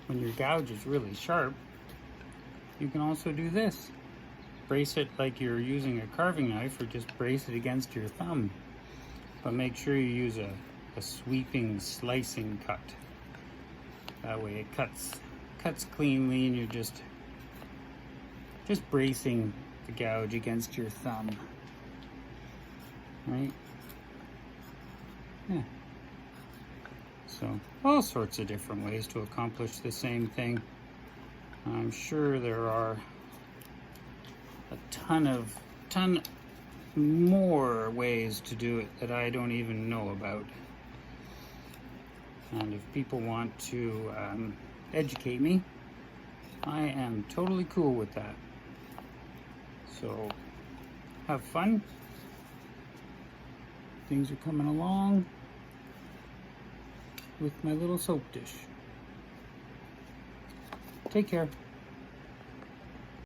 When your gouge is really sharp, you can also do this. Brace it like you're using a carving knife, or just brace it against your thumb. But make sure you use a sweeping, slicing cut. That way it cuts cleanly, and you're just bracing the gouge against your thumb. Right? Yeah. So, all sorts of different ways to accomplish the same thing. I'm sure there are a ton more ways to do it that I don't even know about. And if people want to educate me, I am totally cool with that. So, have fun. Things are coming along with my little soap dish. Take care.